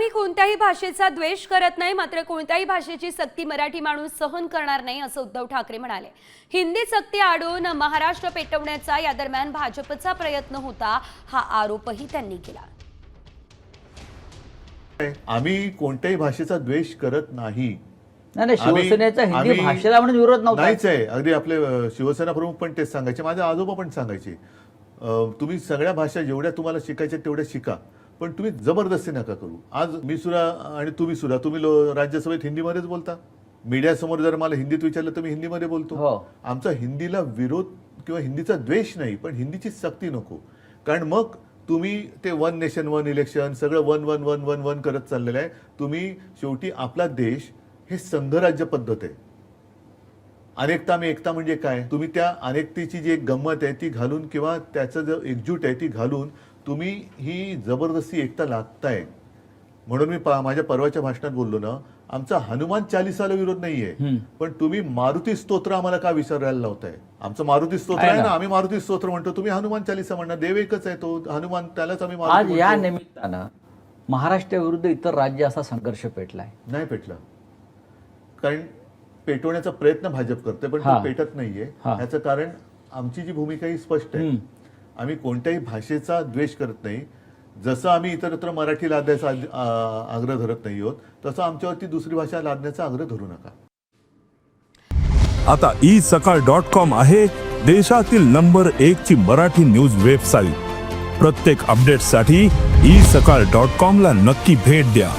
आम्ही कोणत्याही भाषेचा द्वेष करत नाही, मात्र कोणत्याही भाषेची सक्ती मराठी माणूस सहन करणार नाही, असं उद्धव ठाकरे म्हणाले। हिंदी सक्ती आडून महाराष्ट्र पेटवण्याचा या दरम्यान भाजपचा प्रयत्न होता, हा आरोपही त्यांनी केला। आम्ही कोणत्याही भाषेचा द्वेष करत नाही। नाही, शिवसेनेचा हिंदी भाषेला म्हणून विरोध नव्हता। नाहीच आहे। अगदी आपले शिवसेना प्रमुख पण तेच सांगायचे, माझे आजोबा पण सांगायचे, तुम्ही सगळ्या भाषा जेवढ्या तुम्हाला शिकायच्या तेवढ्या शिका, पण तुम्ही जबरदस्ती नका करू। आज मी सुद्धा आणि तुम्ही सुद्धा, तुम्ही राज्यसभेत हिंदीमध्येच बोलता, मीडिया समोर जर मला हिंदीत विचारलं तर मी हिंदीमध्ये बोलतो। आमचा हिंदीला विरोध किंवा हिंदीचा द्वेष नाही, पण हिंदीची सक्ती नको। कारण मग तुम्ही ते वन नेशन वन इलेक्शन सगळं one one one one one करत चाललेलं आहे। तुम्ही शेवटी आपला देश हे संघराज्य पद्धत आहे। अनेकता में एकता म्हणजे काय, तुम्ही त्या अनेकतेची जी एक गंमत आहे ती घालून किंवा त्याचं जो एकजूट आहे ती घालून तुम्ही ही जबरदस्ती एकता लादताय। म्हणून मी माझ्या परवाच्या भाषणात बोललो ना, आमचा हनुमान चालीसाला विरोध नाहीये, पण तुम्ही मारुती स्तोत्र आम्हाला का विसरायला लावताय? आमचं मारुती स्तोत्र आहे ना, आम्ही मारुती स्तोत्र म्हणतो, तुम्ही हनुमान चालीसा म्हणणार। देव एकच आहे, तो हनुमान, त्यालाच आम्ही मारुती आज या म्हणतो। निमित्तानं महाराष्ट्राविरुद्ध इतर राज्य असा संघर्ष पेटलाय? नाही पेटला, कारण पेटवण्याचा प्रयत्न भाजप करते, पण ते पेटत नाहीये। याचं कारण आमची जी भूमिका ही स्पष्ट आहे। आम्ही कोणत्याही भाषेचा द्वेष करत नाही। जसं आम्ही इतरत्र मराठी लादण्याचा आग्रह धरत नाही आहोत, तसं आमच्यावरती दुसरी भाषा लादण्याचा आग्रह धरू नका। आता isakal.com आहे देशातील नंबर 1 ची मराठी न्यूज वेबसाईट। प्रत्येक अपडेटसाठी isakal.com ला नक्की भेट द्या।